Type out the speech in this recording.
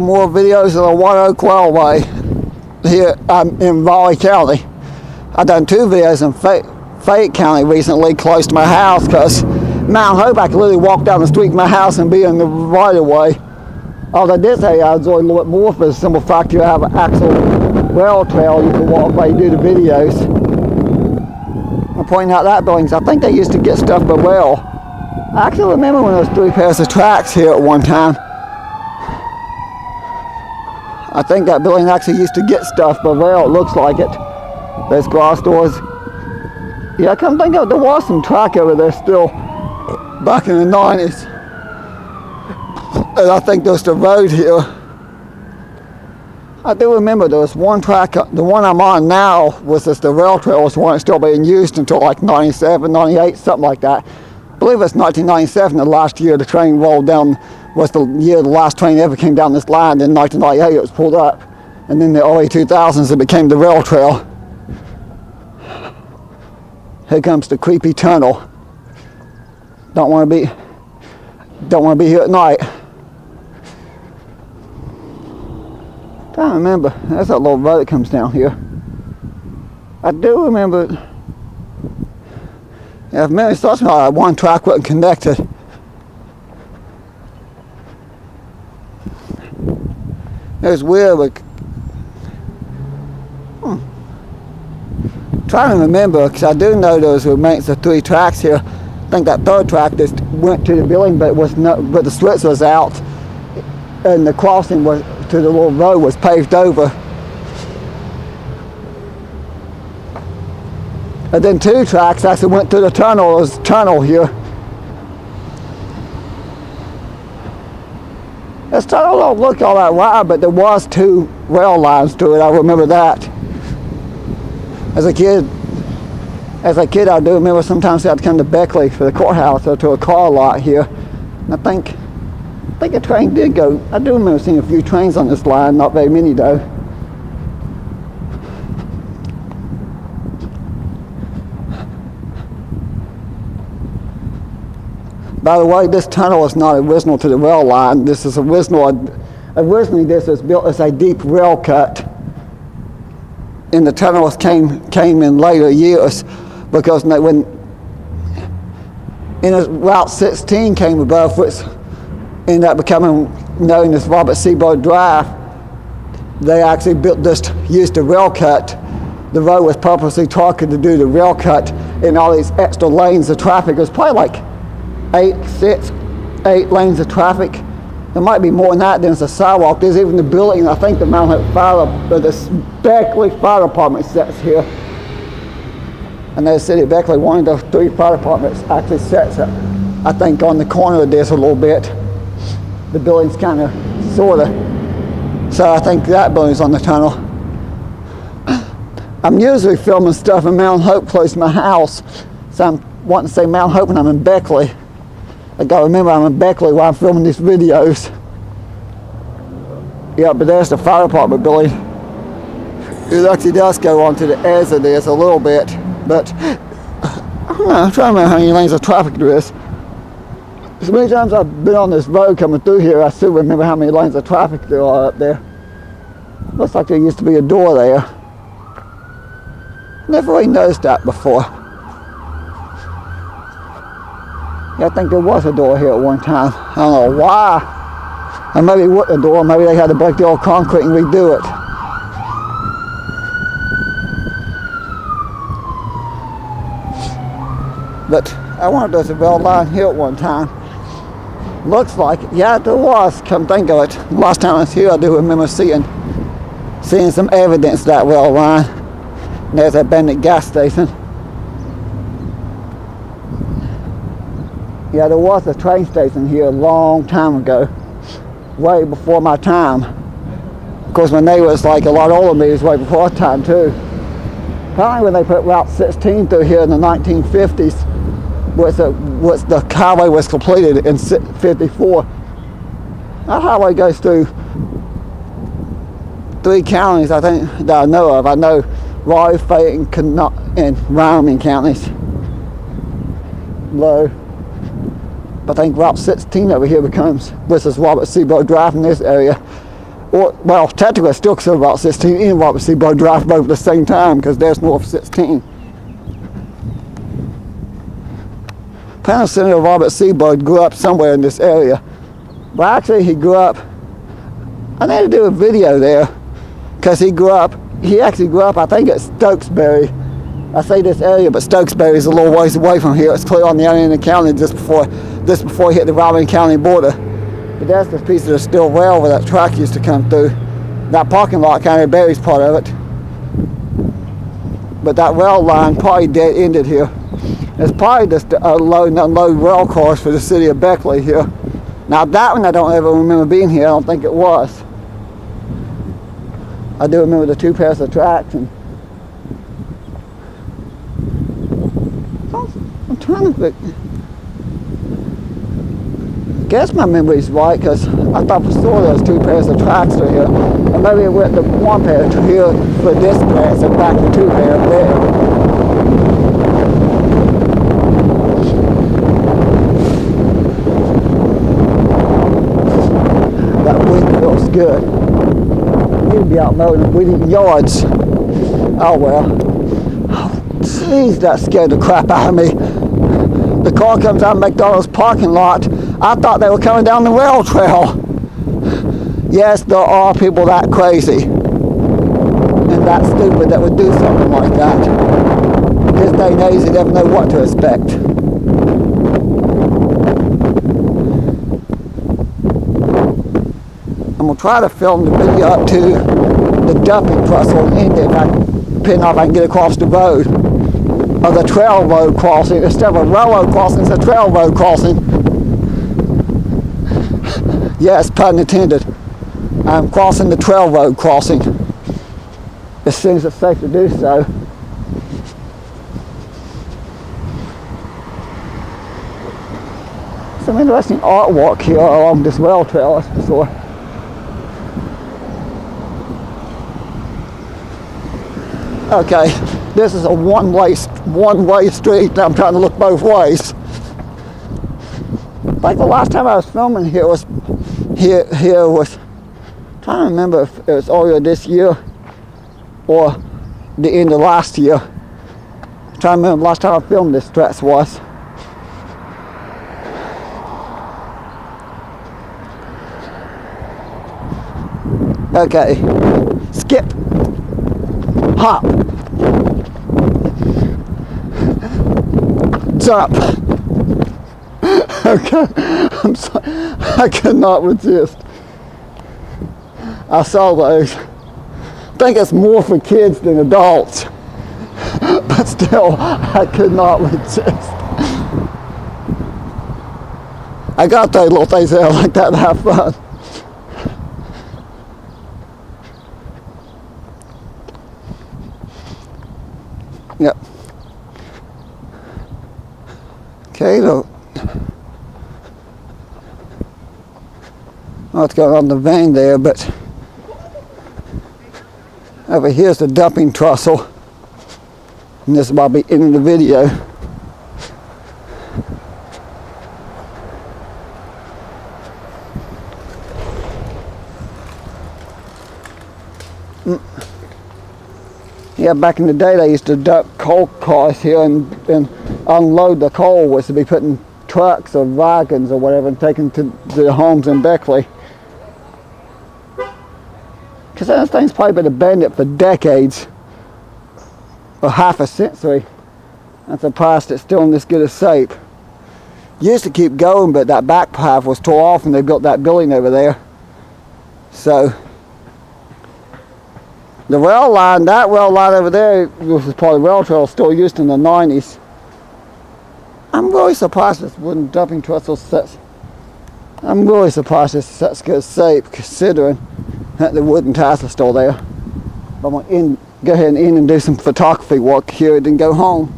More videos of the White Oak Railway here in Raleigh County. I've done 2 videos in Fayette County recently, close to my house, because Mount Hope, I could literally walk down the street to my house and be in the right of way. Although this area I enjoy a little bit more for the simple fact you have an actual rail trail you can walk while you do the videos. I'm pointing out that buildings, I think they used to get stuff by rail. I actually remember when there was 3 pairs of tracks here at one time. I think that building actually used to get stuff by rail, it looks like it. There's glass doors. Yeah, I come think of, there was some track over there still back in the 90s. And I think there's the road here. I do remember there was one track, the one I'm on now was just the rail trail, was one that's still being used until like 97, 98, something like that. I believe it's 1997, the last year the train rolled down, was the year the last train ever came down this line. In 1998 it was pulled up. And then in the early 2000s it became the rail trail. Here comes the creepy tunnel. Don't want to be here at night. Trying to remember, that's that little road that comes down here. I do remember, yeah, if memory starts me, one track wasn't connected. It was weird, but trying to remember, because I do know those remains of 3 tracks here. I think that 3rd track just went to the building, but but the switch was out, and the crossing was to the little road was paved over. And then 2 tracks actually went to the tunnel. There's a tunnel here. This tunnel don't look all that wide, but there was 2 rail lines to it. I remember that. As a kid, I do remember sometimes I had to come to Beckley for the courthouse or to a car lot here. And I think a train did go. I do remember seeing a few trains on this line, not very many though. By the way, this tunnel is not original to the rail line. This is originally this was built as a deep rail cut. And the tunnels came in later years, because when Route 16 came above, which ended up becoming known as Robert Seabro Drive, they actually used the rail cut. The road was purposely targeted to do the rail cut, and all these extra lanes of traffic. It was probably like 8 lanes of traffic. There might be more than that. There's a sidewalk. There's even the building. I think the Mount Hope the Beckley Fire Department sits here. And the city of Beckley, one of the 3 fire departments actually sits it, I think, on the corner of this a little bit. The building's kind of, sort of. So I think that building's on the tunnel. I'm usually filming stuff in Mount Hope close to my house. So I'm wanting to say Mount Hope when I'm in Beckley. I gotta remember I'm in Beckley while I'm filming these videos. Yeah, but there's the fire department building. It actually does go on to the edge of this a little bit, but I don't know, I'm trying to remember how many lanes of traffic there is. So many times I've been on this road coming through here, I still remember how many lanes of traffic there are up there. Looks like there used to be a door there. Never really noticed that before. Yeah, I think there was a door here at one time. I don't know why. Or maybe with the door, maybe they had to break the old concrete and redo it. But I wonder if there's a rail line here at one time. Looks like it. Yeah, there was, come think of it. Last time I was here, I do remember seeing some evidence of that rail line. And there's that abandoned gas station. Yeah, there was a train station here a long time ago, way before my time. Of course, my neighbor was like a lot older than me, it was way before our time too. Apparently when they put Route 16 through here in the 1950s, the highway was completed in 54. That highway goes through 3 counties, I think, that I know of. I know Raleigh, Fayette, and Wyoming counties. Low. I think Route 16 over here becomes, this is Robert Seabro Drive in this area. Or, well, technically it's still considered Route 16 and Robert Seabro drive both at the same time because there's North 16. Panel Senator Robert Seabro grew up somewhere in this area. But actually he grew up, I need to do a video there because he actually grew up, I think it's Stokesbury. I say this area, but Stokesbury is a little ways away from here. It's clear on the other end of the county just before he hit the Rowan County border. But that's the piece of the steel rail where that track used to come through. That parking lot kind of buries part of it. But that rail line probably dead ended here. It's probably just a load and unload rail cars for the city of Beckley here. Now that one I don't ever remember being here. I don't think it was. I do remember the two pairs of tracks. And I'm trying to guess my memory's right because I thought I saw those two pairs of tracks through here. And maybe it went the one pair to here for this place and back to two pair there. That wind feels good. Need to be out mowing weeding yards. Oh well. Oh, jeez, that scared the crap out of me. The car comes out of McDonald's parking lot. I thought they were coming down the rail trail. Yes, there are people that crazy and that stupid that would do something like that. This day and age, you never know what to expect. I'm going to try to film the video up to the dumping trussel and end it depending on if I can get across the road. Or the trail road crossing. Instead of a railroad crossing, it's a trail road crossing. Yes, pun intended. I'm crossing the trail road crossing as soon as it's safe to do so. Some interesting artwork here along this rail trail, that's for sure. Okay, this is a one-way street and I'm trying to look both ways. Like the last time I was filming here was trying to remember if it was earlier this year or the end of last year. I'm trying to remember the last time I filmed this stretch was. Okay, skip, hop, jump. Okay, I'm sorry, I could not resist. I saw those. I think it's more for kids than adults, but still, I could not resist. I got those little things there like that to have fun. Yep. Okay, look. What's going on in the vein there, but over here's the dumping trussel, and this is about to be ending the video. Yeah, back in the day they used to dump coal cars here and unload the coal, was to be put in trucks or wagons or whatever and taken to the homes in Beckley. Because those things probably been abandoned for decades or half a century. I'm surprised it's still in this good a shape. Used to keep going, but that back path was tore off and they built that building over there. So the rail line, that rail line over there, which was part of the rail trail, still used in the 90s. I'm really surprised this wooden dumping trussel sets. I'm really surprised it's such good shape considering that the wooden ties are still there. But I'm going to go ahead and end and do some photography work here and then go home.